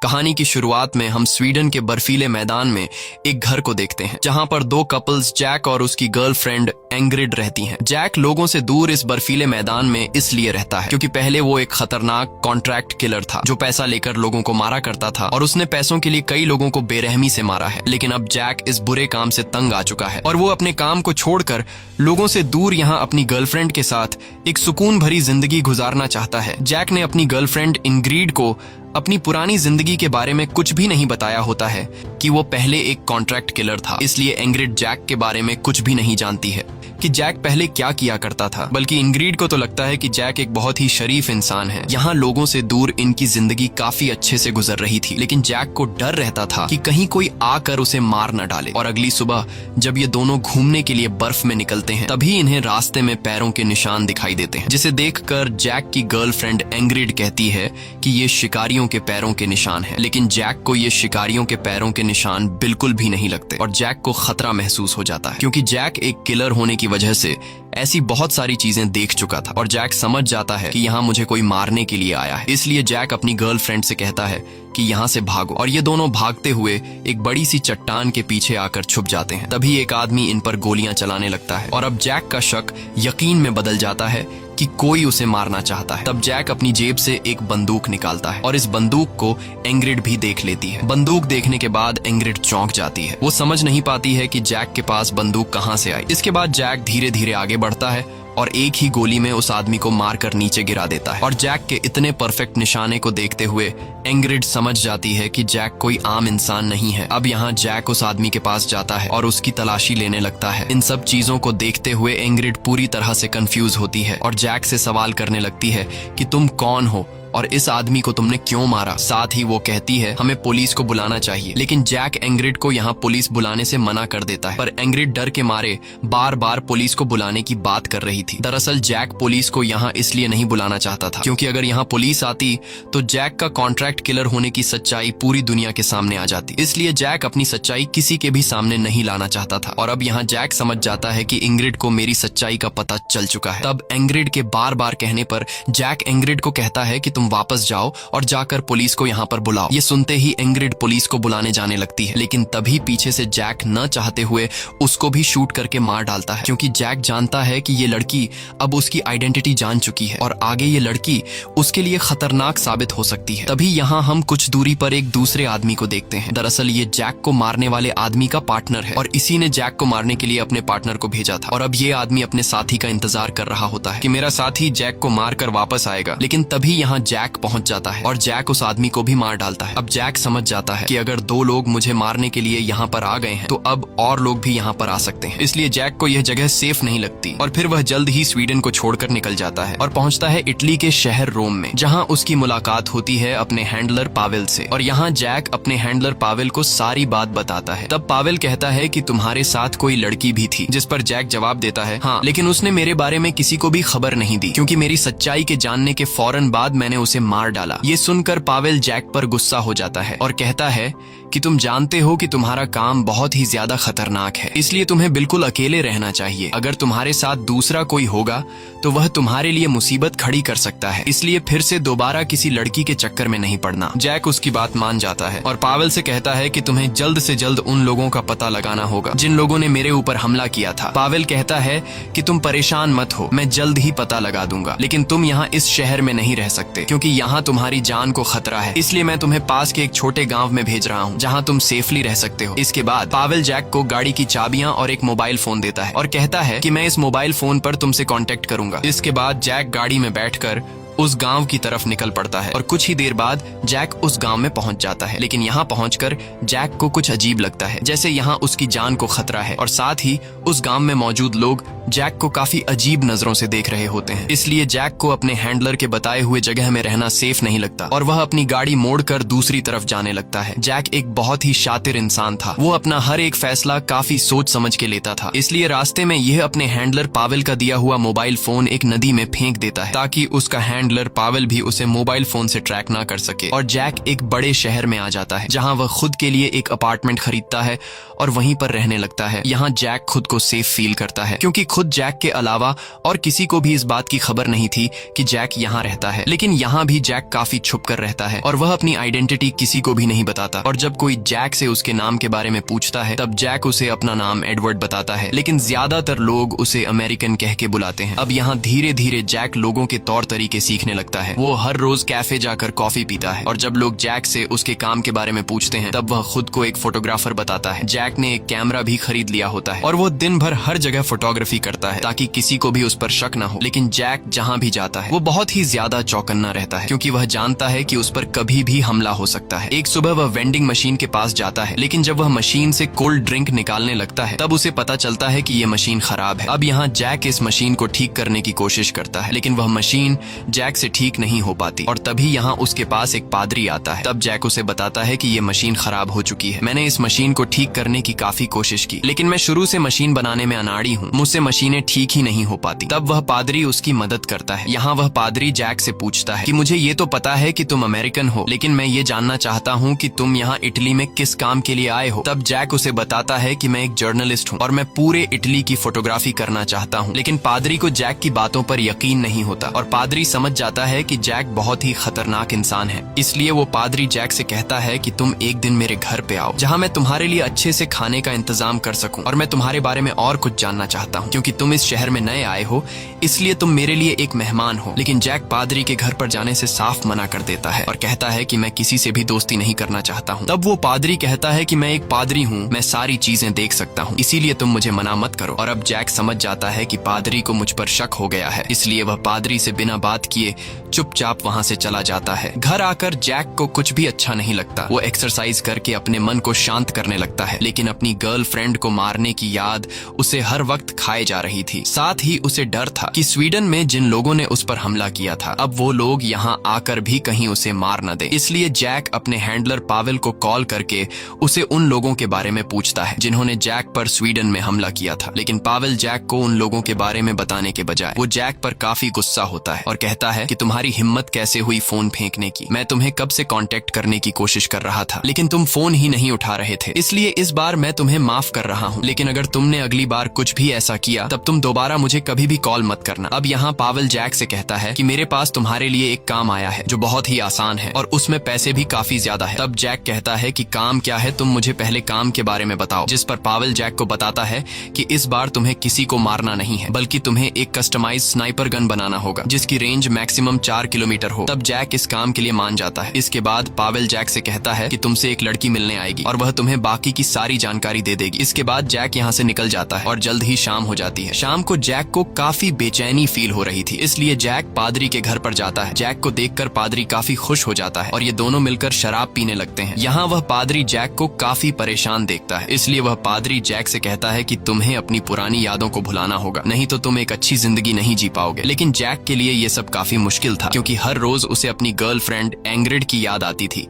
कहानी की शुरुआत में हम स्वीडन के बर्फीले मैदान में एक घर को देखते हैं जहां पर दो कपल्स जैक और उसकी गर्लफ्रेंड एंग्रिड रहती हैं। जैक लोगों से दूर इस बर्फीले मैदान में इसलिए रहता है क्योंकि पहले वो एक खतरनाक कॉन्ट्रैक्ट किलर था जो पैसा लेकर लोगों को मारा करता था और उसने पैसों के लिए कई लोगों को बेरहमी से मारा है। लेकिन अब जैक इस बुरे काम से तंग आ चुका है और वो अपने काम को छोड़कर लोगों से दूर यहाँ अपनी गर्लफ्रेंड के साथ एक सुकून भरी जिंदगी गुजारना चाहता है। जैक ने अपनी गर्लफ्रेंड इंग्रिड को अपनी पुरानी जिंदगी के बारे में कुछ भी नहीं बताया होता है कि वो पहले एक कॉन्ट्रैक्ट किलर था, इसलिए इंग्रिड जैक के बारे में कुछ भी नहीं जानती है कि जैक पहले क्या किया करता था। बल्कि इंग्रिड को तो लगता है कि जैक एक बहुत ही शरीफ इंसान है। यहाँ लोगों से दूर इनकी जिंदगी काफी अच्छे से गुजर रही थी, लेकिन जैक को डर रहता था कि कहीं कोई आकर उसे मार न डाले। और अगली सुबह जब ये दोनों घूमने के लिए बर्फ में निकलते हैं तभी इन्हें रास्ते में पैरों के निशान दिखाई देते हैं, जिसे देखकर जैक की गर्लफ्रेंड इंग्रिड कहती है कि ये शिकारियों के पैरों के निशान है। लेकिन जैक को ये शिकारियों के पैरों के निशान बिल्कुल भी नहीं लगते और जैक को खतरा महसूस हो जाता है क्योंकि जैक एक किलर होने की वजह से ऐसी बहुत सारी चीजें देख चुका था और जैक समझ जाता है कि यहाँ मुझे कोई मारने के लिए आया है। इसलिए जैक अपनी गर्लफ्रेंड से कहता है कि यहाँ से भागो और ये दोनों भागते हुए एक बड़ी सी चट्टान के पीछे आकर छुप जाते हैं। तभी एक आदमी इन पर गोलियां चलाने लगता है और अब जैक का शक यकीन में बदल जाता है कि कोई उसे मारना चाहता है। तब जैक अपनी जेब से एक बंदूक निकालता है और इस बंदूक को इंग्रिड भी देख लेती है। बंदूक देखने के बाद इंग्रिड चौंक जाती है। वो समझ नहीं पाती है कि जैक के पास बंदूक कहाँ से आई। इसके बाद जैक धीरे धीरे आगे बढ़ता है और एक ही गोली में उस आदमी को मारकर नीचे गिरा देता है। और जैक के इतने परफेक्ट निशाने को देखते हुए इंग्रिड समझ जाती है कि जैक कोई आम इंसान नहीं है। अब यहाँ जैक उस आदमी के पास जाता है और उसकी तलाशी लेने लगता है। इन सब चीजों को देखते हुए इंग्रिड पूरी तरह से कंफ्यूज होती है और जैक से सवाल करने लगती है कि तुम कौन हो और इस आदमी को तुमने क्यों मारा। साथ ही वो कहती है हमें पुलिस को बुलाना चाहिए, लेकिन जैक इंग्रिड को यहाँ पुलिस बुलाने से मना कर देता है। पर इंग्रिड डर के मारे बार बार पुलिस को बुलाने की बात कर रही थी। दरअसल जैक पुलिस को यहाँ इसलिए नहीं बुलाना चाहता था क्योंकि अगर यहाँ पुलिस आती तो जैक का कॉन्ट्रैक्ट किलर होने की सच्चाई पूरी दुनिया के सामने आ जाती। इसलिए जैक अपनी सच्चाई किसी के भी सामने नहीं लाना चाहता था। और अब यहाँ जैक समझ जाता है कि इंग्रिड को मेरी सच्चाई का पता चल चुका है। तब इंग्रिड के बार बार कहने पर जैक इंग्रिड को कहता है कि तुम वापस जाओ और जाकर पुलिस को यहाँ पर बुलाओ। ये सुनते ही इंग्रिड पुलिस को बुलाने जाने लगती है, लेकिन तभी पीछे से जैक न चाहते हुए उसको भी शूट करके मार डालता है क्योंकि जैक जानता है कि ये लड़की अब उसकी आइडेंटिटी जान चुकी है और आगे ये लड़की उसके लिए खतरनाक साबित हो सकती है। तभी यहाँ हम कुछ दूरी पर एक दूसरे आदमी को देखते हैं। दरअसल ये जैक को मारने वाले आदमी का पार्टनर है और इसी ने जैक को मारने के लिए अपने पार्टनर को भेजा था। और अब ये आदमी अपने साथी का इंतजार कर रहा होता है कि मेरा साथी जैक को मारकर वापस आएगा। लेकिन तभी यहाँ जैक पहुंच जाता है और जैक उस आदमी को भी मार डालता है। अब जैक समझ जाता है कि अगर दो लोग मुझे मारने के लिए यहाँ पर आ गए हैं तो अब और लोग भी यहाँ पर आ सकते हैं। इसलिए जैक को यह जगह सेफ नहीं लगती और फिर वह जल्द ही स्वीडन को छोड़कर निकल जाता है और पहुंचता है इटली के शहर रोम में, जहाँ उसकी मुलाकात होती है अपने हैंडलर पावेल से। और यहाँ जैक अपने हैंडलर पावेल को सारी बात बताता है। तब पावेल कहता है कि तुम्हारे साथ कोई लड़की भी थी, जिस पर जैक जवाब देता है हाँ, लेकिन उसने मेरे बारे में किसी को भी खबर नहीं दी क्योंकि मेरी सच्चाई के जानने के फौरन बाद मैंने उसे मार डाला। ये सुनकर पावेल जैक पर गुस्सा हो जाता है और कहता है कि तुम जानते हो कि तुम्हारा काम बहुत ही ज्यादा खतरनाक है, इसलिए तुम्हें बिल्कुल अकेले रहना चाहिए। अगर तुम्हारे साथ दूसरा कोई होगा तो वह तुम्हारे लिए मुसीबत खड़ी कर सकता है, इसलिए फिर से दोबारा किसी लड़की के चक्कर में नहीं पड़ना। जैक उसकी बात मान जाता है और पावेल से कहता है कि तुम्हें जल्द से जल्द उन लोगों का पता लगाना होगा जिन लोगों ने मेरे ऊपर हमला किया था। पावेल कहता है कि तुम परेशान मत हो, मैं जल्द ही पता लगा दूंगा, लेकिन तुम यहाँ इस शहर में नहीं रह सकते क्योंकि यहाँ तुम्हारी जान को खतरा है, इसलिए मैं तुम्हें पास के एक छोटे गाँव में भेज रहा हूँ जहाँ तुम सेफली रह सकते हो। इसके बाद पावेल जैक को गाड़ी की चाबियां और एक मोबाइल फोन देता है और कहता है कि मैं इस मोबाइल फोन पर तुमसे कांटेक्ट करूंगा। इसके बाद जैक गाड़ी में बैठकर उस गांव की तरफ निकल पड़ता है और कुछ ही देर बाद जैक उस गांव में पहुंच जाता है। लेकिन यहाँ पहुंचकर जैक को कुछ अजीब लगता है, जैसे यहाँ उसकी जान को खतरा है और साथ ही उस गांव में मौजूद लोग जैक को काफी अजीब नजरों से देख रहे होते हैं। इसलिए जैक को अपने हैंडलर के बताए हुए जगह में रहना सेफ नहीं लगता और वह अपनी गाड़ी मोड़कर दूसरी तरफ जाने लगता है। जैक एक बहुत ही शातिर इंसान था, वो अपना हर एक फैसला काफी सोच समझ के लेता था। इसलिए रास्ते में यह अपने हैंडलर पावेल का दिया हुआ मोबाइल फोन एक नदी में फेंक देता है ताकि उसका हैंडलर पावेल भी उसे मोबाइल फोन से ट्रैक ना कर सके। और जैक एक बड़े शहर में आ जाता है जहाँ वह खुद के लिए एक अपार्टमेंट खरीदता है और वहीं पर रहने लगता है। यहाँ जैक खुद को सेफ फील करता है क्योंकि खुद खुद जैक के अलावा और किसी को भी इस बात की खबर नहीं थी कि जैक यहाँ रहता है। लेकिन यहाँ भी जैक काफी छुप कर रहता है और वह अपनी आइडेंटिटी किसी को भी नहीं बताता। और जब कोई जैक से उसके नाम के बारे में पूछता है तब जैक उसे अपना नाम एडवर्ड बताता है, लेकिन ज्यादातर लोग उसे अमेरिकन कह के बुलाते हैं। अब यहाँ धीरे धीरे जैक लोगों के तौर तरीके सीखने लगता है। वो हर रोज कैफे जाकर कॉफी पीता है और जब लोग जैक से उसके काम के बारे में पूछते हैं तब वह खुद को एक फोटोग्राफर बताता है। जैक ने एक कैमरा भी खरीद लिया होता है और वो दिन भर हर जगह फोटोग्राफी करता है ताकि किसी को भी उस पर शक न हो। लेकिन जैक जहाँ भी जाता है वो बहुत ही ज्यादा चौकन्ना रहता है क्योंकि वह जानता है कि उस पर कभी भी हमला हो सकता है। एक सुबह वह वेंडिंग मशीन के पास जाता है, लेकिन जब वह मशीन से कोल्ड ड्रिंक निकालने लगता है तब उसे पता चलता है कि ये मशीन खराब है। अब यहाँ जैक इस मशीन को ठीक करने की कोशिश करता है, लेकिन वह मशीन जैक से ठीक नहीं हो पाती और तभी यहाँ उसके पास एक पादरी आता है। तब जैक उसे बताता है कि ये मशीन खराब हो चुकी है। मैंने इस मशीन को ठीक करने की काफी कोशिश की, लेकिन मैं शुरू से मशीन बनाने में अनाड़ी हूँ, मुझसे मशीनें ठीक ही नहीं हो पाती। तब वह पादरी उसकी मदद करता है। यहाँ वह पादरी जैक से पूछता है कि मुझे ये तो पता है कि तुम अमेरिकन हो, लेकिन मैं ये जानना चाहता हूँ कि तुम यहाँ इटली में किस काम के लिए आए हो। तब जैक उसे बताता है कि मैं एक जर्नलिस्ट हूँ और मैं पूरे इटली की फोटोग्राफी करना चाहता हूँ। लेकिन पादरी को जैक की बातों पर यकीन नहीं होता और पादरी समझ जाता है कि जैक बहुत ही खतरनाक इंसान है। इसलिए वो पादरी जैक से कहता है कि तुम एक दिन मेरे घर पे आओ जहाँ मैं तुम्हारे लिए अच्छे से खाने का इंतजाम कर सकूं और मैं तुम्हारे बारे में और कुछ जानना चाहता हूँ क्योंकि तुम इस शहर में नए आए हो, इसलिए तुम मेरे लिए एक मेहमान हो। लेकिन जैक पादरी के घर पर जाने से साफ मना कर देता है और कहता है कि मैं किसी से भी दोस्ती नहीं करना चाहता हूँ। तब वो पादरी कहता है कि मैं एक पादरी हूँ, मैं सारी चीजें देख सकता हूँ, इसीलिए तुम मुझे मना मत करो। और अब जैक समझ जाता है कि पादरी को मुझ पर शक हो गया है, इसलिए वह पादरी से बिना बात किए चुपचाप वहाँ से चला जाता है। घर आकर जैक को कुछ भी अच्छा नहीं लगता। वो एक्सरसाइज करके अपने मन को शांत करने लगता है, लेकिन अपनी गर्लफ्रेंड को मारने की याद उसे हर वक्त खाए जा रही थी। साथ ही उसे डर था कि स्वीडन में जिन लोगों ने उस पर हमला किया था अब वो लोग यहाँ आकर भी कहीं उसे मार न दे। इसलिए जैक अपने हैंडलर पावेल को कॉल करके उसे उन लोगों के बारे में पूछता है जिन्होंने जैक पर स्वीडन में हमला किया था। लेकिन पावेल जैक को उन लोगों के बारे में बताने के बजाय वो जैक पर काफी गुस्सा होता है और कहता है कि तुम्हारी हिम्मत कैसे हुई फोन फेंकने की, मैं तुम्हें कब से कांटेक्ट करने की कोशिश कर रहा था लेकिन तुम फोन ही नहीं उठा रहे थे, इसलिए इस बार मैं तुम्हें माफ कर रहा हूँ, लेकिन अगर तुमने अगली बार कुछ भी ऐसा किया तब तुम दोबारा मुझे कभी भी कॉल मत करना। अब यहाँ पावेल जैक से कहता है कि मेरे पास तुम्हारे लिए एक काम आया है जो बहुत ही आसान है और उसमें पैसे भी काफी ज्यादा है। तब जैक कहता है कि काम क्या है, तुम मुझे पहले काम के बारे में बताओ। जिस पर पावेल जैक को बताता है कि इस बार तुम्हें किसी को मारना नहीं है बल्कि तुम्हें एक कस्टमाइज स्नाइपर गन बनाना होगा जिसकी रेंज मैक्सिमम 4 किलोमीटर हो। तब जैक इस काम के लिए मान जाता है। इसके बाद पावेल जैक से कहता है कि तुमसे एक लड़की मिलने आएगी और वह तुम्हें बाकी की सारी जानकारी दे देगी। इसके बाद जैक यहाँ से निकल जाता है और जल्द ही शाम हो जाती है। शाम को जैक को काफी बेचैनी फील हो रही थी, इसलिए जैक पादरी के घर पर जाता है। जैक को देखकर पादरी काफी खुश हो जाता है और ये दोनों मिलकर शराब पीने लगते हैं। यहाँ वह पादरी जैक को काफी परेशान देखता है, इसलिए वह पादरी जैक से कहता है कि तुम्हें अपनी पुरानी यादों को भुलाना होगा, नहीं तो तुम एक अच्छी जिंदगी नहीं जी पाओगे। लेकिन जैक के लिए ये सब काफी मुश्किल था क्योंकि हर रोज उसे अपनी गर्लफ्रेंड एंग्रिड की याद आती थी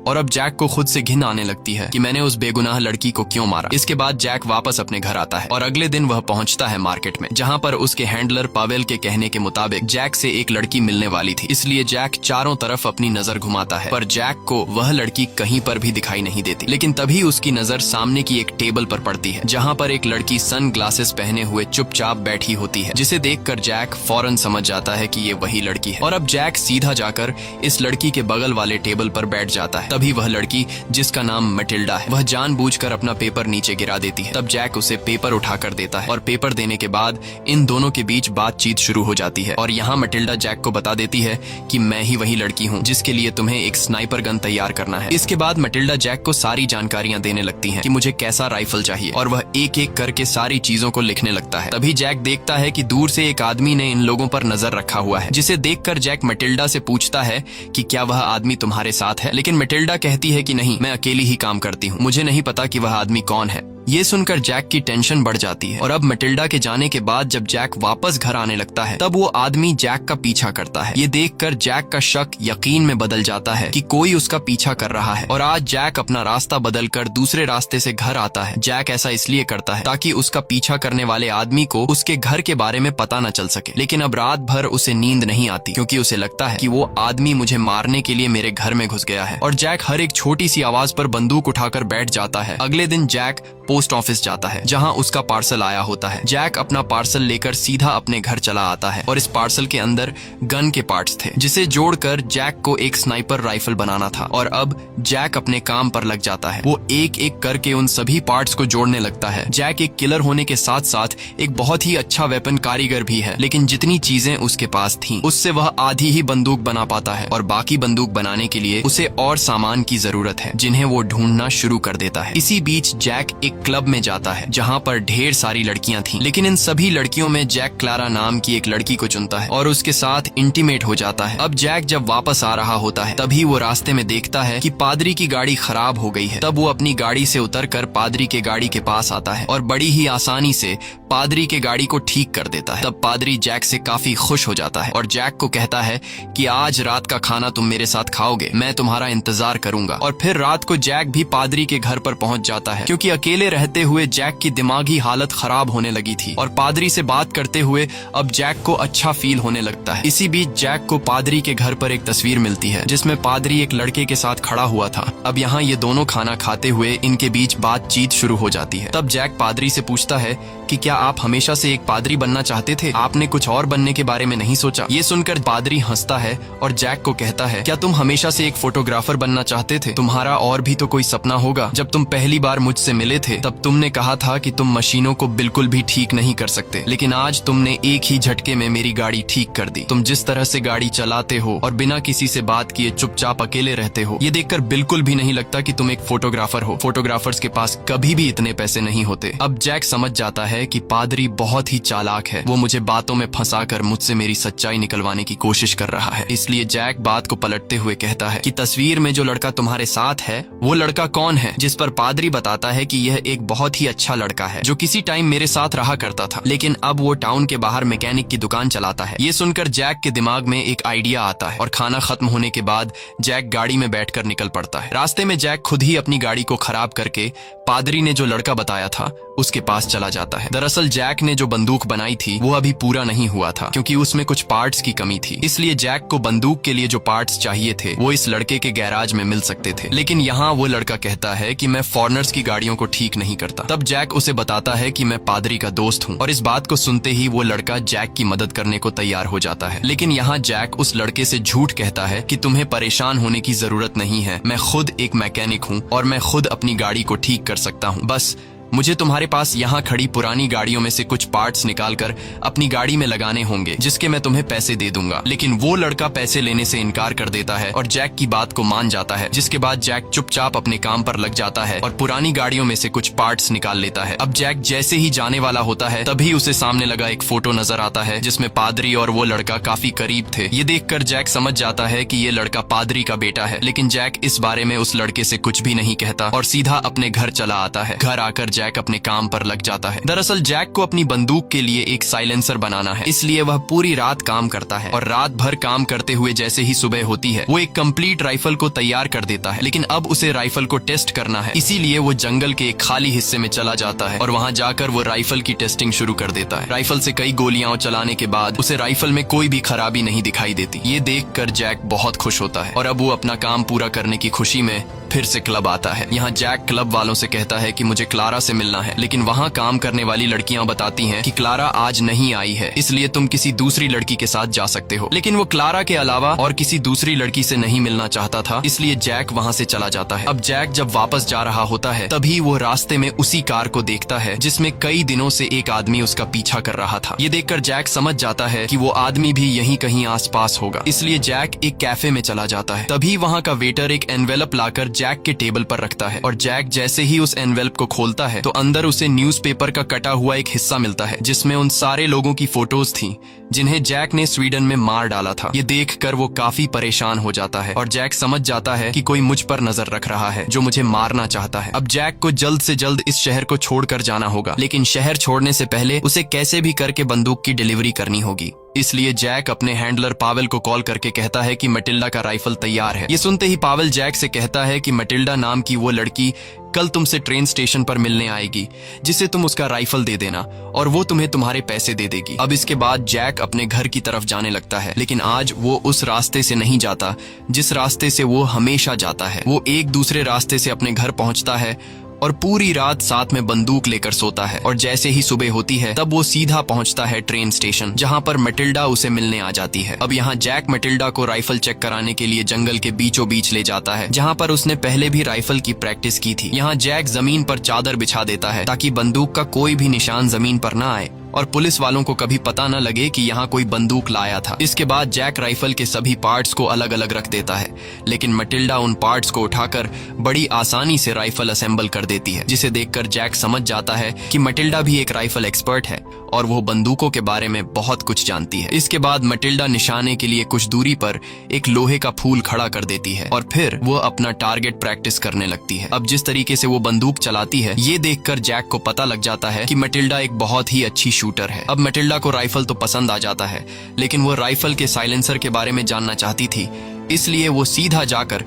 और अब जैक को खुद से घिन आने लगती है कि मैंने उस बेगुनाह लड़की को क्यों मारा। इसके बाद जैक वापस अपने घर आता है और अगले दिन वह पहुंचता है मार्केट में जहां पर उसके हैंडलर पावेल के कहने के मुताबिक जैक से एक लड़की मिलने वाली थी। इसलिए जैक चारों तरफ अपनी नजर घुमाता है पर जैक को वह लड़की कहीं पर भी दिखाई नहीं देती। लेकिन तभी उसकी नजर सामने की एक टेबल पर पड़ती है जहाँ पर एक लड़की सन ग्लासेस पहने हुए चुपचाप बैठी होती है, जिसे देखकर जैक फौरन समझ जाता है कि ये वही लड़की है। और अब जैक सीधा जाकर इस लड़की के बगल वाले टेबल पर बैठ जाता है। तभी वह लड़की जिसका नाम मटिल्डा है वह जानबूझकर अपना पेपर नीचे गिरा देती है। तब जैक उसे पेपर उठाकर देता है और पेपर देने के बाद इन दोनों के बीच बातचीत शुरू हो जाती है और यहाँ मटिल्डा जैक को बता देती है कि मैं ही वही लड़की हूँ जिसके लिए तुम्हें एक स्नाइपर गन तैयार करना है। इसके बाद मटिल्डा जैक को सारी जानकारियां देने लगती है कि मुझे कैसा राइफल चाहिए और वह एक एक करके सारी चीजों को लिखने लगता है। तभी जैक देखता है कि दूर से एक आदमी ने इन लोगों पर नजर रखा हुआ है, जिसे देखकर जैक मटिल्डा से पूछता है कि क्या वह आदमी तुम्हारे साथ है। लेकिन मटिल्डा कहती है कि नहीं, मैं अकेली ही काम करती हूँ, मुझे नहीं पता कि वह आदमी कौन है। ये सुनकर जैक की टेंशन बढ़ जाती है और अब मटिल्डा के जाने के बाद जब जैक वापस घर आने लगता है तब वो आदमी जैक का पीछा करता है। ये देखकर जैक का शक यकीन में बदल जाता है कि कोई उसका पीछा कर रहा है और आज जैक अपना रास्ता बदलकर दूसरे रास्ते से घर आता है। जैक ऐसा इसलिए करता है ताकि उसका पीछा करने वाले आदमी को उसके घर के बारे में पता न चल सके। लेकिन अब रात भर उसे नींद नहीं आती क्योंकि उसे लगता है कि वो आदमी मुझे मारने के लिए मेरे घर में घुस गया है और जैक हर एक छोटी सी आवाज पर बंदूक उठाकर बैठ जाता है। अगले दिन जैक पोस्ट ऑफिस जाता है जहाँ उसका पार्सल आया होता है। जैक अपना पार्सल लेकर सीधा अपने घर चला आता है और इस पार्सल के अंदर गन के पार्ट्स थे जिसे जोड़कर जैक को एक स्नाइपर राइफल बनाना था। और अब जैक अपने काम पर लग जाता है। वो एक एक करके उन सभी पार्ट्स को जोड़ने लगता है। जैक एक किलर होने के साथ साथ एक बहुत ही अच्छा वेपन कारीगर भी है, लेकिन जितनी चीजें उसके पास थीं, उससे वह आधी ही बंदूक बना पाता है और बाकी बंदूक बनाने के लिए उसे और सामान की जरूरत है जिन्हें वो ढूंढना शुरू कर देता है। इसी बीच जैक एक क्लब में जाता है जहाँ पर ढेर सारी लड़कियां थीं, लेकिन इन सभी लड़कियों में जैक क्लारा नाम की एक लड़की को चुनता है और उसके साथ इंटीमेट हो जाता है। अब जैक जब वापस आ रहा होता है तभी वो रास्ते में देखता है कि पादरी की गाड़ी खराब हो गई है। तब वो अपनी गाड़ी से उतरकर पादरी के गाड़ी के पास आता है और बड़ी ही आसानी से पादरी के गाड़ी को ठीक कर देता है। तब पादरी जैक से काफी खुश हो जाता है और जैक को कहता है कि आज रात का खाना तुम मेरे साथ खाओगे, मैं तुम्हारा इंतजार करूंगा। और फिर रात को जैक भी पादरी के घर पर पहुंच जाता है क्योंकि अकेले रहते हुए जैक की दिमागी हालत खराब होने लगी थी और पादरी से बात करते हुए अब जैक को अच्छा फील होने लगता है। इसी बीच जैक को पादरी के घर पर एक तस्वीर मिलती है जिसमें पादरी एक लड़के के साथ खड़ा हुआ था। अब यहाँ ये दोनों खाना खाते हुए इनके बीच बातचीत शुरू हो जाती है। तब जैक पादरी से पूछता है कि क्या आप हमेशा से एक पादरी बनना चाहते थे, आपने कुछ और बनने के बारे में नहीं सोचा? ये सुनकर पादरी हंसता है और जैक को कहता है, क्या तुम हमेशा से एक फोटोग्राफर बनना चाहते थे? तुम्हारा और भी तो कोई सपना होगा। जब तुम पहली बार मुझसे मिले थे तब तुमने कहा था कि तुम मशीनों को बिल्कुल भी ठीक नहीं कर सकते, लेकिन आज तुमने एक ही झटके में मेरी गाड़ी ठीक कर दी। तुम जिस तरह से गाड़ी चलाते हो और बिना किसी से बात किए चुपचाप अकेले रहते हो, ये देखकर बिल्कुल भी नहीं लगता कि तुम एक फोटोग्राफर हो। फोटोग्राफर्स के पास कभी भी इतने पैसे नहीं होते। अब जैक समझ जाता है कि पादरी बहुत ही चालाक है, वो मुझे बातों में फंसाकर मुझसे मेरी सच्चाई निकलवाने की कोशिश कर रहा है। इसलिए जैक बात को पलटते हुए कहता है कि तस्वीर में जो लड़का तुम्हारे साथ है वो लड़का कौन है? जिस पर पादरी बताता है कि यह एक बहुत ही अच्छा लड़का है जो किसी टाइम मेरे साथ रहा करता था, लेकिन अब वो टाउन के बाहर मैकेनिक की दुकान चलाता है। ये सुनकर जैक के दिमाग में एक आइडिया आता है और खाना खत्म होने के बाद जैक गाड़ी में बैठकर निकल पड़ता है। रास्ते में जैक खुद ही अपनी गाड़ी को खराब करके पादरी ने जो लड़का बताया था उसके पास चला जाता है। दरअसल जैक ने जो बंदूक बनाई थी वो अभी पूरा नहीं हुआ था क्योंकि उसमें कुछ पार्ट्स की कमी थी, इसलिए जैक को बंदूक के लिए जो पार्ट्स चाहिए थे वो इस लड़के के गैराज में मिल सकते थे। लेकिन यहाँ वो लड़का कहता है कि मैं फॉरेनर्स की गाड़ियों को ठीक नहीं करता। तब जैक उसे बताता है कि मैं पादरी का दोस्त हूँ और इस बात को सुनते ही वो लड़का जैक की मदद करने को तैयार हो जाता है। लेकिन यहाँ जैक उस लड़के से झूठ कहता है कि तुम्हें परेशान होने की जरूरत नहीं है, मैं खुद एक मैकेनिक हूँ और मैं खुद अपनी गाड़ी को ठीक कर सकता हूँ। बस मुझे तुम्हारे पास यहाँ खड़ी पुरानी गाड़ियों में से कुछ पार्ट्स निकालकर अपनी गाड़ी में लगाने होंगे जिसके मैं तुम्हें पैसे दे दूंगा। लेकिन वो लड़का पैसे लेने से इनकार कर देता है और जैक की बात को मान जाता है, जिसके बाद जैक चुपचाप अपने काम पर लग जाता है और पुरानी गाड़ियों में से कुछ पार्ट्स निकाल लेता है। अब जैक जैसे ही जाने वाला होता है तभी उसे सामने लगा एक फोटो नजर आता है जिसमें पादरी और वो लड़का काफी करीब थे। ये देखकर जैक समझ जाता है कि ये लड़का पादरी का बेटा है, लेकिन जैक इस बारे में उस लड़के से कुछ भी नहीं कहता और सीधा अपने घर चला आता है। घर आकर जैक अपने काम पर लग जाता है। दरअसल जैक को अपनी बंदूक के लिए एक साइलेंसर बनाना है, इसलिए वह पूरी रात काम करता है और रात भर काम करते हुए जैसे ही सुबह होती है वो एक कंप्लीट राइफल को तैयार कर देता है। लेकिन अब उसे राइफल को टेस्ट करना है, इसीलिए वो जंगल के एक खाली हिस्से में चला जाता है और वहाँ जाकर वो राइफल की टेस्टिंग शुरू कर देता है। राइफल से कई गोलियां चलाने के बाद उसे राइफल में कोई भी खराबी नहीं दिखाई देती। ये देखकर जैक बहुत खुश होता है और अब वो अपना काम पूरा करने की खुशी में फिर से क्लब आता है। यहाँ जैक क्लब वालों से कहता है कि मुझे क्लारा से मिलना है, लेकिन वहाँ काम करने वाली लड़कियां बताती हैं कि क्लारा आज नहीं आई है, इसलिए तुम किसी दूसरी लड़की के साथ जा सकते हो। लेकिन वो क्लारा के अलावा और किसी दूसरी लड़की से नहीं मिलना चाहता था, इसलिए जैक वहाँ से चला जाता है। अब जैक जब वापस जा रहा होता है तभी वो रास्ते में उसी कार को देखता है जिसमें कई दिनों से एक आदमी उसका पीछा कर रहा था। ये देखकर जैक समझ जाता है कि वो आदमी भी यहीं कहीं आसपास होगा, इसलिए जैक एक कैफे में चला जाता है। तभी वहाँ का वेटर एक एनवेलप लाकर जैक के टेबल पर रखता है और जैक जैसे ही उस एनवेलप को खोलता है तो अंदर उसे न्यूज़पेपर का कटा हुआ एक हिस्सा मिलता है जिसमें उन सारे लोगों की फोटोज थी जिन्हें जैक ने स्वीडन में मार डाला था। ये देखकर वो काफी परेशान हो जाता है और जैक समझ जाता है कि कोई मुझ पर नजर रख रहा है जो मुझे मारना चाहता है। अब जैक को जल्द से जल्द इस शहर को छोड़कर जाना होगा, लेकिन शहर छोड़ने से पहले उसे कैसे भी करके बंदूक की डिलीवरी करनी होगी। इसलिए जैक अपने हैंडलर पावेल को कॉल करके कहता है कि मटिल्डा का राइफल तैयार है। ये सुनते ही पावेल जैक से कहता है कि मटिल्डा नाम की वो लड़की कल तुमसे ट्रेन स्टेशन पर मिलने आएगी, जिसे तुम उसका राइफल दे देना और वो तुम्हें तुम्हारे पैसे दे देगी। अब इसके बाद जैक अपने घर की तरफ जाने लगता है, लेकिन आज वो उस रास्ते से नहीं जाता जिस रास्ते से वो हमेशा जाता है। वो एक दूसरे रास्ते से अपने घर पहुंचता है और पूरी रात साथ में बंदूक लेकर सोता है। और जैसे ही सुबह होती है तब वो सीधा पहुंचता है ट्रेन स्टेशन, जहां पर मैटिल्डा उसे मिलने आ जाती है। अब यहाँ जैक मैटिल्डा को राइफल चेक कराने के लिए जंगल के बीचों बीच ले जाता है, जहाँ पर उसने पहले भी राइफल की प्रैक्टिस की थी। यहाँ जैक जमीन पर चादर बिछा देता है ताकि बंदूक का कोई भी निशान जमीन पर न आए और पुलिस वालों को कभी पता न लगे कि यहाँ कोई बंदूक लाया था। इसके बाद जैक राइफल के सभी पार्ट्स को अलग अलग रख देता है, लेकिन मैटिल्डा उन पार्ट्स को उठाकर बड़ी आसानी से राइफल असेंबल कर देती है, जिसे देखकर जैक समझ जाता है कि मैटिल्डा भी एक राइफल एक्सपर्ट है और वो बंदूकों के बारे में बहुत कुछ जानती है। इसके बाद मैटिल्डा निशाने के लिए कुछ दूरी पर एक लोहे का फूल खड़ा कर देती है और फिर वो अपना टारगेट प्रैक्टिस करने लगती है। अब जिस तरीके से वो बंदूक चलाती है ये देखकर जैक को पता लग जाता है कि मैटिल्डा एक बहुत ही अच्छी शूटर है। अब मैटिल्डा को राइफल तो पसंद आ जाता है, लेकिन वो राइफल के साइलेंसर के बारे में जानना चाहती थी, इसलिए वो सीधा जाकर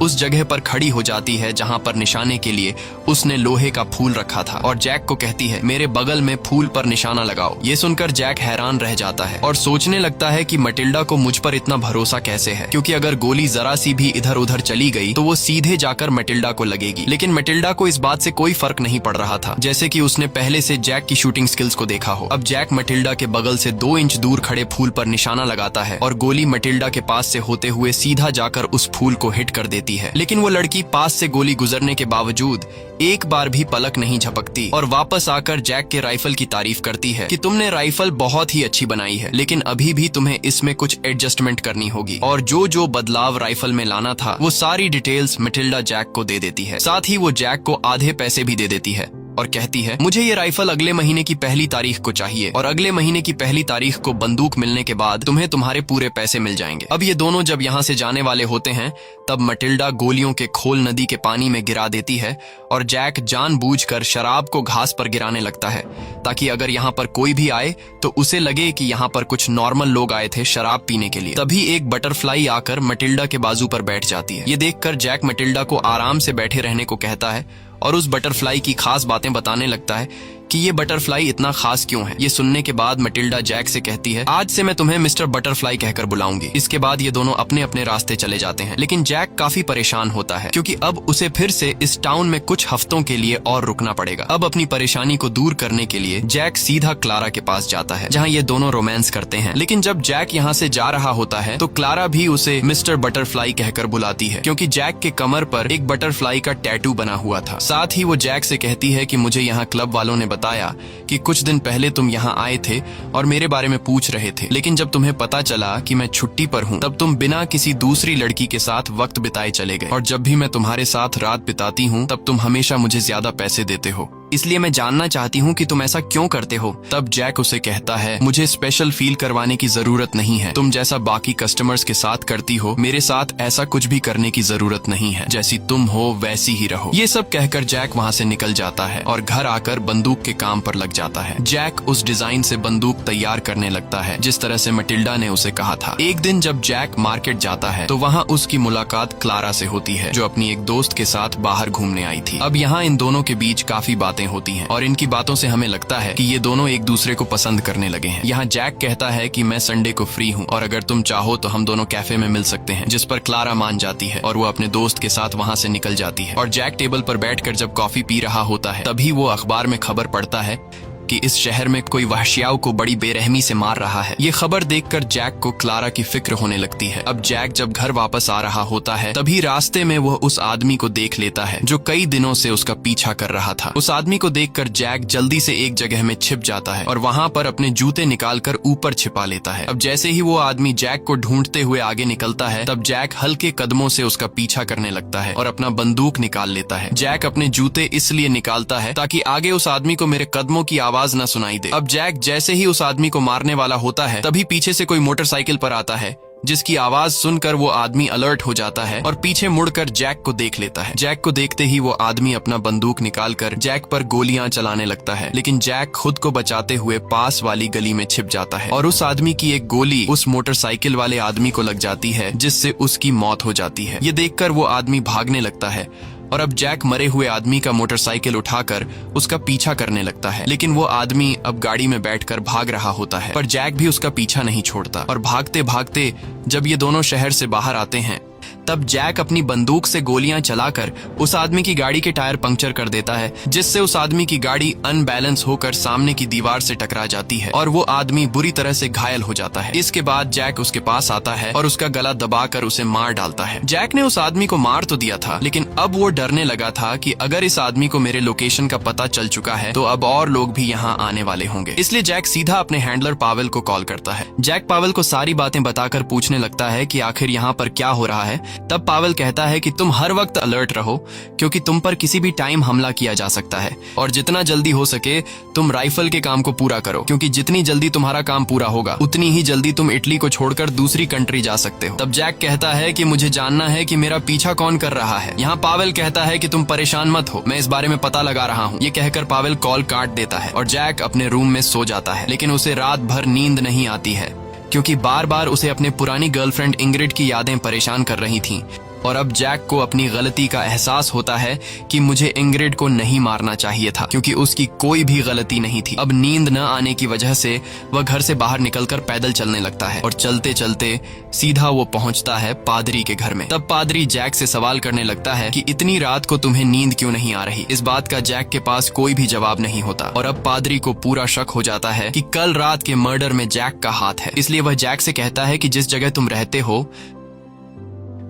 उस जगह पर खड़ी हो जाती है जहां पर निशाने के लिए उसने लोहे का फूल रखा था और जैक को कहती है मेरे बगल में फूल पर निशाना लगाओ। ये सुनकर जैक हैरान रह जाता है और सोचने लगता है कि मैटिल्डा को मुझ पर इतना भरोसा कैसे है, क्योंकि अगर गोली जरा सी भी इधर उधर चली गई तो वो सीधे जाकर मैटिल्डा को लगेगी। लेकिन मैटिल्डा को इस बात से कोई फर्क नहीं पड़ रहा था, जैसे कि उसने पहले से जैक की शूटिंग स्किल्स को देखा हो। अब जैक मैटिल्डा के बगल से 2 इंच दूर खड़े फूल पर निशाना लगाता है और गोली मैटिल्डा के पास से होते हुए सीधा जाकर उस फूल को हिट कर देती है। लेकिन वो लड़की पास से गोली गुजरने के बावजूद एक बार भी पलक नहीं झपकती और वापस आकर जैक के राइफल की तारीफ करती है कि तुमने राइफल बहुत ही अच्छी बनाई है, लेकिन अभी भी तुम्हें इसमें कुछ एडजस्टमेंट करनी होगी। और जो जो बदलाव राइफल में लाना था वो सारी डिटेल्स मैटिल्डा जैक को दे देती है। साथ ही वो जैक को आधे पैसे भी दे देती है और कहती है मुझे ये राइफल अगले महीने की पहली तारीख को चाहिए और अगले महीने की पहली तारीख को बंदूक मिलने के बाद तुम्हें तुम्हारे पूरे पैसे मिल जाएंगे। अब ये दोनों जब यहाँ से जाने वाले होते हैं तब मैटिल्डा गोलियों के खोल नदी के पानी में गिरा देती है और जैक जानबूझकर शराब को घास पर गिराने लगता है ताकि अगर यहाँ पर कोई भी आए तो उसे लगे कि यहाँ पर कुछ नॉर्मल लोग आए थे शराब पीने के लिए। तभी एक बटरफ्लाई आकर मैटिल्डा के बाजू पर बैठ जाती है। ये देखकर जैक मैटिल्डा को आराम से बैठे रहने को कहता है और उस बटरफ्लाई की खास बातें बताने लगता है कि ये बटरफ्लाई इतना खास क्यों है। ये सुनने के बाद मैटिल्डा जैक से कहती है आज से मैं तुम्हें मिस्टर बटरफ्लाई कहकर बुलाऊंगी। इसके बाद ये दोनों अपने अपने रास्ते चले जाते हैं, लेकिन जैक काफी परेशान होता है क्योंकि अब उसे फिर से इस टाउन में कुछ हफ्तों के लिए और रुकना पड़ेगा। अब अपनी परेशानी को दूर करने के लिए जैक सीधा क्लारा के पास जाता है जहाँ ये दोनों रोमांस करते हैं। लेकिन जब जैक यहाँ से जा रहा होता है तो क्लारा भी उसे मिस्टर बटरफ्लाई कहकर बुलाती है क्योंकि जैक के कमर पर एक बटरफ्लाई का टैटू बना हुआ था। साथ ही वो जैक से कहती है कि मुझे यहाँ क्लब वालों ने बताया कि कुछ दिन पहले तुम यहाँ आए थे और मेरे बारे में पूछ रहे थे, लेकिन जब तुम्हें पता चला कि मैं छुट्टी पर हूँ तब तुम बिना किसी दूसरी लड़की के साथ वक्त बिताए चले गए और जब भी मैं तुम्हारे साथ रात बिताती हूँ तब तुम हमेशा मुझे ज्यादा पैसे देते हो, इसलिए मैं जानना चाहती हूँ कि तुम ऐसा क्यों करते हो। तब जैक उसे कहता है मुझे स्पेशल फील करवाने की जरूरत नहीं है, तुम जैसा बाकी कस्टमर्स के साथ करती हो मेरे साथ ऐसा कुछ भी करने की जरूरत नहीं है, जैसी तुम हो वैसी ही रहो। ये सब कहकर जैक वहाँ से निकल जाता है और घर आकर बंदूक के काम पर लग जाता है। जैक उस डिजाइन से बंदूक तैयार करने लगता है जिस तरह से मैटिल्डा ने उसे कहा था। एक दिन जब जैक मार्केट जाता है तो वहाँ उसकी मुलाकात क्लारा से होती है जो अपनी एक दोस्त के साथ बाहर घूमने आई थी। अब यहाँ इन दोनों के बीच काफी बातें होती हैं और इनकी बातों से हमें लगता है कि ये दोनों एक दूसरे को पसंद करने लगे हैं। यहाँ जैक कहता है कि मैं संडे को फ्री हूँ और अगर तुम चाहो तो हम दोनों कैफे में मिल सकते हैं, जिस पर क्लारा मान जाती है और वो अपने दोस्त के साथ वहाँ से निकल जाती है। और जैक टेबल पर बैठकर जब कॉफी पी रहा होता है तभी वो अखबार में खबर पढ़ता है कि इस शहर में कोई वहशियाओं को बड़ी बेरहमी से मार रहा है। ये खबर देखकर जैक को क्लारा की फिक्र होने लगती है। अब जैक जब घर वापस आ रहा होता है तभी रास्ते में वो उस आदमी को देख लेता है जो कई दिनों से उसका पीछा कर रहा था। उस आदमी को देखकर जैक जल्दी से एक जगह में छिप जाता है और वहाँ पर अपने जूते निकालकर ऊपर छिपा लेता है। अब जैसे ही वो आदमी जैक को ढूंढते हुए आगे निकलता है तब जैक हल्के कदमों से उसका पीछा करने लगता है और अपना बंदूक निकाल लेता है। जैक अपने जूते इसलिए निकालता है ताकि आगे उस आदमी को मेरे कदमों की आवाज न सुनाई दे। अब जैक जैसे ही उस आदमी को मारने वाला होता है तभी पीछे से कोई मोटरसाइकिल पर आता है जिसकी आवाज सुनकर वो आदमी अलर्ट हो जाता है और पीछे मुड़कर जैक को देख लेता है। जैक को देखते ही वो आदमी अपना बंदूक निकालकर जैक पर गोलियां चलाने लगता है, लेकिन जैक खुद को बचाते हुए पास वाली गली में छिप जाता है और उस आदमी की एक गोली उस मोटरसाइकिल वाले आदमी को लग जाती है जिससे उसकी मौत हो जाती है। ये देखकर वो आदमी भागने लगता है और अब जैक मरे हुए आदमी का मोटरसाइकिल उठाकर उसका पीछा करने लगता है, लेकिन वो आदमी अब गाड़ी में बैठकर भाग रहा होता है पर जैक भी उसका पीछा नहीं छोड़ता और भागते भागते जब ये दोनों शहर से बाहर आते हैं तब जैक अपनी बंदूक से गोलियां चलाकर उस आदमी की गाड़ी के टायर पंक्चर कर देता है, जिससे उस आदमी की गाड़ी अनबैलेंस होकर सामने की दीवार से टकरा जाती है और वो आदमी बुरी तरह से घायल हो जाता है। इसके बाद जैक उसके पास आता है और उसका गला दबाकर उसे मार डालता है। जैक ने उस आदमी को मार तो दिया था, लेकिन अब वो डरने लगा था कि अगर इस आदमी को मेरे लोकेशन का पता चल चुका है तो अब और लोग भी यहाँ आने वाले होंगे। इसलिए जैक सीधा अपने हैंडलर पावेल को कॉल करता है। जैक पावेल को सारी बातें बताकर पूछने लगता है कि आखिर यहाँ पर क्या हो रहा है। तब पावेल कहता है कि तुम हर वक्त अलर्ट रहो, क्योंकि तुम पर किसी भी टाइम हमला किया जा सकता है, और जितना जल्दी हो सके तुम राइफल के काम को पूरा करो, क्योंकि जितनी जल्दी तुम्हारा काम पूरा होगा उतनी ही जल्दी तुम इटली को छोड़कर दूसरी कंट्री जा सकते हो। तब जैक कहता है कि मुझे जानना है कि मेरा पीछा कौन कर रहा है। यहाँ पावेल कहता है कि तुम परेशान मत हो, मैं इस बारे में पता लगा रहा हूँ। ये कहकर पावेल कॉल काट देता है और जैक अपने रूम में सो जाता है। लेकिन उसे रात भर नींद नहीं आती है, क्योंकि बार बार उसे अपने पुरानी गर्लफ्रेंड इंग्रिड की यादें परेशान कर रही थीं। और अब जैक को अपनी गलती का एहसास होता है कि मुझे इंग्रिड को नहीं मारना चाहिए था, क्योंकि उसकी कोई भी गलती नहीं थी। अब नींद न आने की वजह से वह घर से बाहर निकलकर पैदल चलने लगता है और चलते चलते सीधा वो पहुंचता है पादरी के घर में। तब पादरी जैक से सवाल करने लगता है कि इतनी रात को तुम्हें नींद क्यों नहीं आ रही। इस बात का जैक के पास कोई भी जवाब नहीं होता और अब पादरी को पूरा शक हो जाता है कि कल रात के मर्डर में जैक का हाथ है। इसलिए वह जैक से कहता है कि जिस जगह तुम रहते हो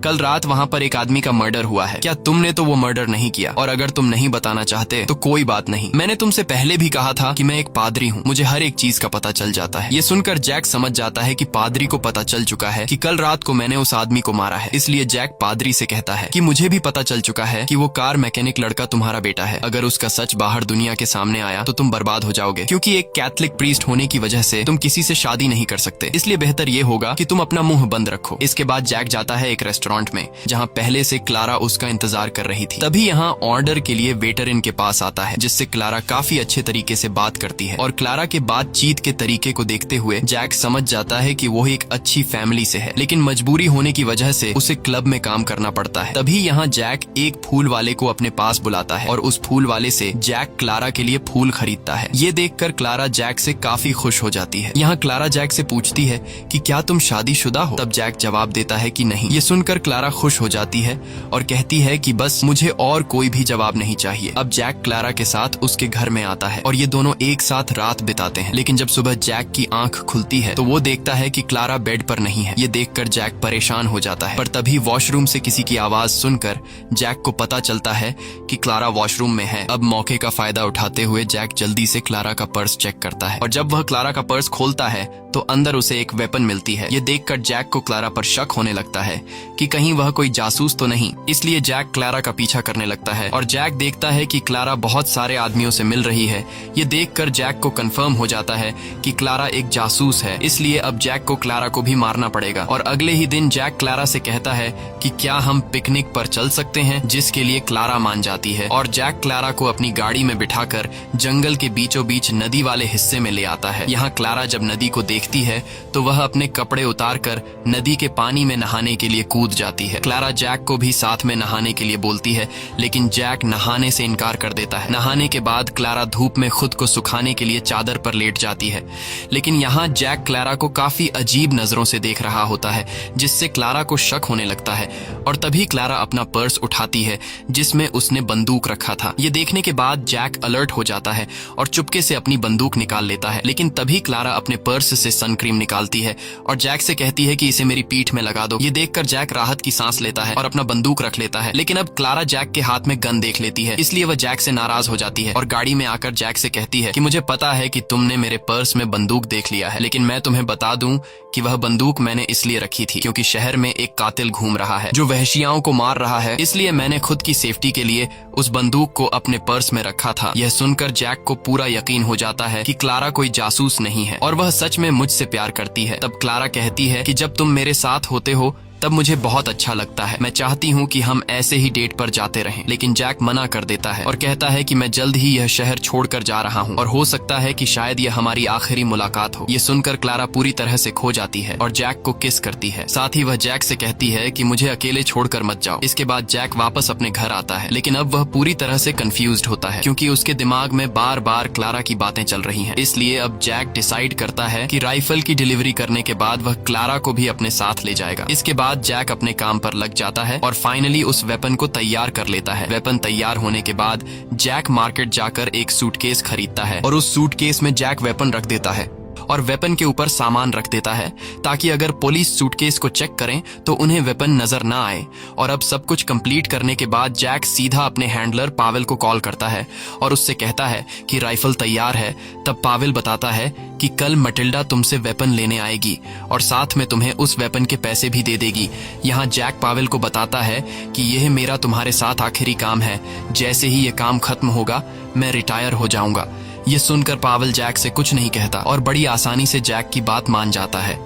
कल रात वहाँ पर एक आदमी का मर्डर हुआ है। क्या तुमने तो वो मर्डर नहीं किया? और अगर तुम नहीं बताना चाहते तो कोई बात नहीं, मैंने तुमसे पहले भी कहा था कि मैं एक पादरी हूँ, मुझे हर एक चीज का पता चल जाता है। ये सुनकर जैक समझ जाता है कि पादरी को पता चल चुका है कि कल रात को मैंने उस आदमी को मारा है। इसलिए जैक पादरी से कहता है कि मुझे भी पता चल चुका है कि वो कार मैकेनिक लड़का तुम्हारा बेटा है। अगर उसका सच बाहर दुनिया के सामने आया तो तुम बर्बाद हो जाओगे, क्योंकि एक कैथलिक प्रीस्ट होने की वजह से तुम किसी से शादी नहीं कर सकते। इसलिए बेहतर ये होगा कि तुम अपना मुंह बंद रखो। इसके बाद जैक जाता है एक रेस्टोरेंट में, जहाँ पहले से क्लारा उसका इंतजार कर रही थी। तभी यहाँ ऑर्डर के लिए वेटर इनके पास आता है, जिससे क्लारा काफी अच्छे तरीके से बात करती है। और क्लारा के बातचीत के तरीके को देखते हुए जैक समझ जाता है कि वो एक अच्छी फैमिली से है, लेकिन मजबूरी होने की वजह से उसे क्लब में काम करना पड़ता है। तभी यहाँ जैक एक फूल वाले को अपने पास बुलाता है और उस फूल वाले से जैक क्लारा के लिए फूल खरीदता है। ये देखकर क्लारा जैक से काफी खुश हो जाती है। यहाँ क्लारा जैक से पूछती है कि क्या तुम शादीशुदा हो? तब जैक जवाब देता है कि नहीं। ये सुनकर क्लारा खुश हो जाती है और कहती है कि बस मुझे और कोई भी जवाब नहीं चाहिए। अब जैक क्लारा के साथ उसके घर में आता है और ये दोनों एक साथ रात बिताते हैं। लेकिन जब सुबह जैक की आंख खुलती है तो वो देखता है कि क्लारा बेड पर नहीं है। ये देखकर जैक परेशान हो जाता है, पर तभी वॉशरूम से किसी की आवाज सुनकर जैक को पता चलता है कि क्लारा वॉशरूम में है। अब मौके का फायदा उठाते हुए जैक जल्दी से क्लारा का पर्स चेक करता है और जब वह क्लारा का पर्स खोलता है तो अंदर उसे एक वेपन मिलती है। ये देखकर जैक को क्लारा पर शक होने लगता है कि कहीं वह कोई जासूस तो नहीं। इसलिए जैक क्लारा का पीछा करने लगता है और जैक देखता है कि क्लारा बहुत सारे आदमियों से मिल रही है। ये देखकर जैक को कंफर्म हो जाता है कि क्लारा एक जासूस है। इसलिए अब जैक को क्लारा को भी मारना पड़ेगा। और अगले ही दिन जैक क्लारा से कहता है कि क्या हम पिकनिक पर चल सकते हैं, जिसके लिए क्लारा मान जाती है। और जैक क्लारा को अपनी गाड़ी में बिठाकर जंगल के बीचों बीच नदी वाले हिस्से में ले आता है। यहाँ क्लारा जब नदी को देखती है तो वह अपने कपड़े उतारकर नदी के पानी में नहाने के लिए कूद जाती है। क्लारा जैक को भी साथ में नहाने के लिए बोलती है, लेकिन जैक नहाने से इनकार कर देता है। नहाने के बाद क्लारा धूप में खुद को सुखाने के लिए चादर पर लेट जाती है, लेकिन यहाँ जैक क्लारा को काफी अजीब नजरों से देख रहा होता है, जिससे क्लारा को शक होने लगता है। और तभी क्लारा अपना पर्स उठाती है जिसमें उसने बंदूक रखा था। ये देखने के बाद जैक अलर्ट हो जाता है और चुपके से अपनी बंदूक निकाल लेता है। लेकिन तभी क्लारा अपने पर्स से सन क्रीम निकालती है और जैक से कहती है कि इसे मेरी पीठ में लगा दो। ये देखकर जैक राहत की सांस लेता है और अपना बंदूक रख लेता है। लेकिन अब क्लारा जैक के हाथ में गन देख लेती है, इसलिए वह जैक से नाराज हो जाती है और गाड़ी में आकर जैक से कहती है कि मुझे पता है कि तुमने मेरे पर्स में बंदूक देख लिया है, लेकिन मैं तुम्हें बता दूं कि वह बंदूक मैंने इसलिए रखी थी क्योंकि शहर में एक कातिल घूम रहा है जो वहशियाओं को मार रहा है। इसलिए मैंने खुद की सेफ्टी के लिए उस बंदूक को अपने पर्स में रखा था। यह सुनकर जैक को पूरा यकीन हो जाता है कि क्लारा कोई जासूस नहीं है और वह सच में मुझसे प्यार करती है। तब क्लारा कहती है कि जब तुम मेरे साथ होते हो तब मुझे बहुत अच्छा लगता है, मैं चाहती हूँ कि हम ऐसे ही डेट पर जाते रहें। लेकिन जैक मना कर देता है और कहता है कि मैं जल्द ही यह शहर छोड़कर जा रहा हूँ और हो सकता है कि शायद यह हमारी आखिरी मुलाकात हो। ये सुनकर क्लारा पूरी तरह से खो जाती है और जैक को किस करती है। साथ ही वह जैक से कहती है कि मुझे अकेले छोड़कर मत जाओ। इसके बाद जैक वापस अपने घर आता है, लेकिन अब वह पूरी तरह से कंफ्यूज्ड होता है क्योंकि उसके दिमाग में बार बार क्लारा की बातें चल रही हैं। इसलिए अब जैक डिसाइड करता है कि राइफल की डिलीवरी करने के बाद वह क्लारा को भी अपने साथ ले जाएगा। इसके बाद बाद जैक अपने काम पर लग जाता है और फाइनली उस वेपन को तैयार कर लेता है। वेपन तैयार होने के बाद जैक मार्केट जाकर एक सूटकेस खरीदता है और उस सूटकेस में जैक वेपन रख देता है और वेपन के ऊपर सामान रख देता है ताकि अगर पुलिस सूटकेस को चेक करें तो उन्हें वेपन नजर ना आए। और अब सब कुछ कंप्लीट करने के बाद जैक सीधा अपने हैंडलर पावेल को कॉल करता है और उससे कहता है कि राइफल तैयार है। तब पावेल बताता है कि कल मटिल्डा तुमसे वेपन लेने आएगी और साथ में तुम्हें उस वेपन के पैसे भी दे देगी। यहाँ जैक पावेल को बताता है कि यह मेरा तुम्हारे साथ आखिरी काम है, जैसे ही ये काम खत्म होगा मैं रिटायर हो जाऊंगा। ये सुनकर पावेल जैक से कुछ नहीं कहता और बड़ी आसानी से जैक की बात मान जाता है।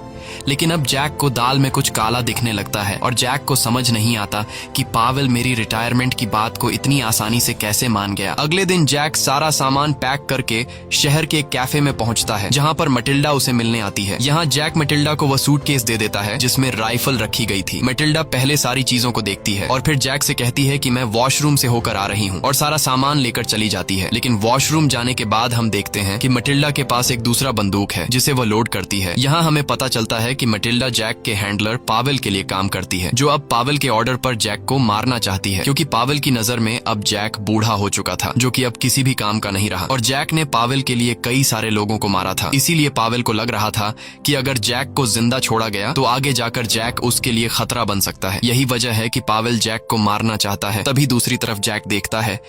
लेकिन अब जैक को दाल में कुछ काला दिखने लगता है और जैक को समझ नहीं आता कि पावेल मेरी रिटायरमेंट की बात को इतनी आसानी से कैसे मान गया। अगले दिन जैक सारा सामान पैक करके शहर के एक कैफे में पहुंचता है जहां पर मटिल्डा उसे मिलने आती है। यहाँ जैक मटिल्डा को वह सूटकेस दे देता है जिसमें राइफल रखी गई थी। मटिल्डा पहले सारी चीजों को देखती है और फिर जैक से कहती है कि मैं वॉशरूम से होकर आ रही हूँ और सारा सामान लेकर चली जाती है। लेकिन वॉशरूम जाने के बाद हम देखते हैं कि मटिल्डा के पास एक दूसरा बंदूक है जिसे वह लोड करती है। यहाँ हमें पता चलता है कि मटिल्डा जैक के हैंडलर पावेल के लिए काम करती है, जो अब पावेल के ऑर्डर पर जैक को मारना चाहती है क्योंकि पावेल की नजर में अब जैक बूढ़ा हो चुका था जो कि अब किसी भी काम का नहीं रहा और जैक ने पावेल के लिए कई सारे लोगों को मारा था। इसीलिए पावेल को लग रहा था कि अगर जैक को जिंदा छोड़ा गया तो आगे जाकर जैक उसके लिए खतरा बन सकता है। यही वजह है कि पावेल जैक को मारना चाहता है। तभी दूसरी तरफ जैक देखता है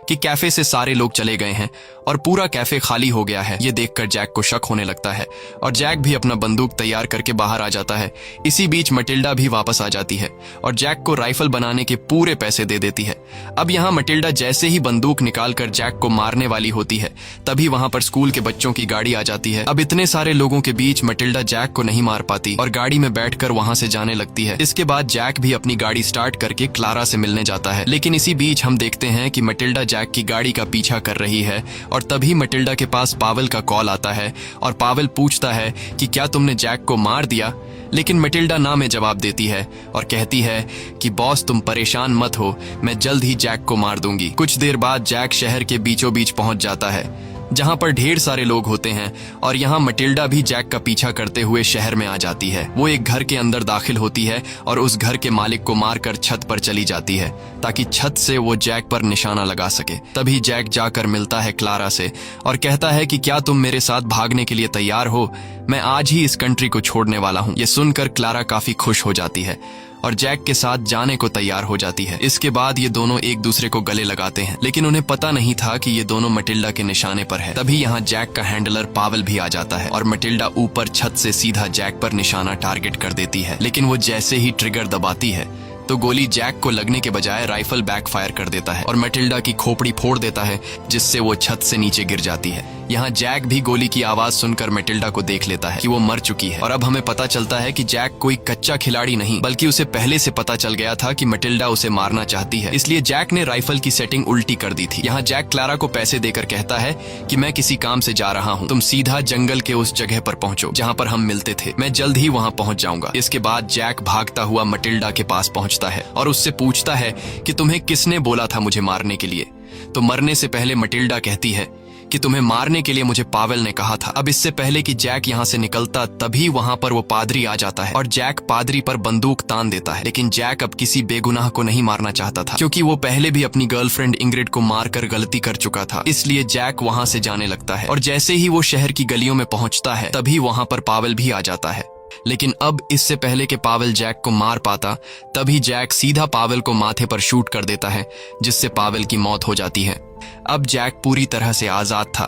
कि कैफे से सारे लोग चले गए हैं और पूरा कैफे खाली हो गया है। ये देखकर जैक को शक होने लगता है और जैक भी अपना बंदूक तैयार करके बाहर आ जाता है। इसी बीच मटिल्डा भी वापस आ जाती है और जैक को राइफल बनाने के पूरे पैसे दे देती है। अब यहाँ मटिल्डा जैसे ही बंदूक निकालकर जैक को मारने वाली होती है तभी वहां पर स्कूल के बच्चों की गाड़ी आ जाती है। अब इतने सारे लोगों के बीच मटिल्डा जैक को नहीं मार पाती और गाड़ी में बैठकर वहां से जाने लगती है। इसके बाद जैक भी अपनी गाड़ी स्टार्ट करके क्लारा से मिलने जाता है। लेकिन इसी बीच हम देखते हैं कि मटिल्डा जैक की गाड़ी का पीछा कर रही है और तभी मटिल्डा के पास पावेल का कॉल आता है और पावेल पूछता है कि क्या तुमने जैक को मार दिया। लेकिन मटिल्डा ना में जवाब देती है और कहती है कि बॉस तुम परेशान मत हो, मैं जल्द ही जैक को मार दूंगी। कुछ देर बाद जैक शहर के बीचों बीच पहुंच जाता है जहां पर ढेर सारे लोग होते हैं और यहाँ मटिल्डा भी जैक का पीछा करते हुए शहर में आ जाती है। वो एक घर के अंदर दाखिल होती है और उस घर के मालिक को मारकर छत पर चली जाती है ताकि छत से वो जैक पर निशाना लगा सके। तभी जैक जाकर मिलता है क्लारा से और कहता है कि क्या तुम मेरे साथ भागने के लिए तैयार हो, मैं आज ही इस कंट्री को छोड़ने वाला हूँ। ये सुनकर क्लारा काफी खुश हो जाती है और जैक के साथ जाने को तैयार हो जाती है। इसके बाद ये दोनों एक दूसरे को गले लगाते हैं लेकिन उन्हें पता नहीं था कि ये दोनों मटिल्डा के निशाने पर है। तभी यहाँ जैक का हैंडलर पावेल भी आ जाता है और मटिल्डा ऊपर छत से सीधा जैक पर निशाना टारगेट कर देती है। लेकिन वो जैसे ही ट्रिगर दबाती है तो गोली जैक को लगने के बजाय राइफल बैकफायर कर देता है और मटिल्डा की खोपड़ी फोड़ देता है जिससे वो छत से नीचे गिर जाती है। यहाँ जैक भी गोली की आवाज सुनकर मटिल्डा को देख लेता है कि वो मर चुकी है और अब हमें पता चलता है कि जैक कोई कच्चा खिलाड़ी नहीं बल्कि उसे पहले से पता चल गया था कि मटिल्डा उसे मारना चाहती है, इसलिए जैक ने राइफल की सेटिंग उल्टी कर दी थी। यहाँ जैक क्लारा को पैसे देकर कहता है कि मैं किसी काम से जा रहा हूँ, तुम सीधा जंगल के उस जगह पर पहुंचो जहाँ पर हम मिलते थे, मैं जल्द ही वहाँ पहुंच जाऊंगा। इसके बाद जैक भागता हुआ मटिल्डा के पास पहुंचता है और उससे पूछता है कि तुम्हें किसने बोला था मुझे मारने के लिए। तो मरने से पहले मटिल्डा कहती है कि तुम्हें मारने के लिए मुझे पावेल ने कहा था। अब इससे पहले कि जैक यहाँ से निकलता तभी वहाँ पर वो पादरी आ जाता है और जैक पादरी पर बंदूक तान देता है। लेकिन जैक अब किसी बेगुनाह को नहीं मारना चाहता था क्योंकि वो पहले भी अपनी गर्लफ्रेंड इंग्रिड को मारकर गलती कर चुका था, इसलिए जैक वहाँ से जाने लगता है और जैसे ही वो शहर की गलियों में पहुंचता है तभी वहाँ पर पावेल भी आ जाता है। लेकिन अब इससे पहले कि पावेल जैक को मार पाता तभी जैक सीधा पावेल को माथे पर शूट कर देता है जिससे पावेल की मौत हो जाती है। अब जैक पूरी तरह से आजाद था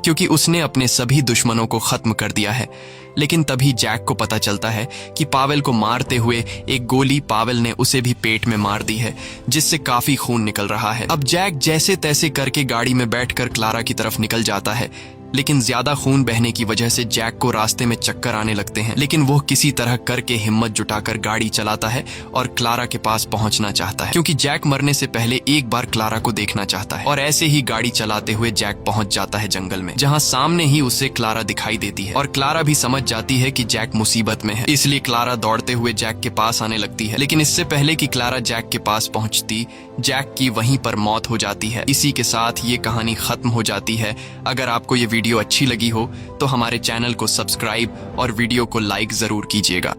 क्योंकि उसने अपने सभी दुश्मनों को खत्म कर दिया है। लेकिन तभी जैक को पता चलता है कि पावेल को मारते हुए एक गोली पावेल ने उसे भी पेट में मार दी है जिससे काफी खून निकल रहा है। अब जैक जैसे तैसे करके गाड़ी में बैठकर क्लारा की तरफ निकल जाता है लेकिन ज्यादा खून बहने की वजह से जैक को रास्ते में चक्कर आने लगते हैं। लेकिन वो किसी तरह करके हिम्मत जुटाकर गाड़ी चलाता है और क्लारा के पास पहुंचना चाहता है क्योंकि जैक मरने से पहले एक बार क्लारा को देखना चाहता है। और ऐसे ही गाड़ी चलाते हुए जैक पहुंच जाता है जंगल में जहां सामने ही उसे क्लारा दिखाई देती है और क्लारा भी समझ जाती है कि जैक मुसीबत में है, इसलिए क्लारा दौड़ते हुए जैक के पास आने लगती है। लेकिन इससे पहले कि क्लारा जैक के पास पहुंचती जैक की वहीं पर मौत हो जाती है। इसी के साथ ये कहानी खत्म हो जाती है। अगर आपको ये वीडियो अच्छी लगी हो तो हमारे चैनल को सब्सक्राइब और वीडियो को लाइक जरूर कीजिएगा।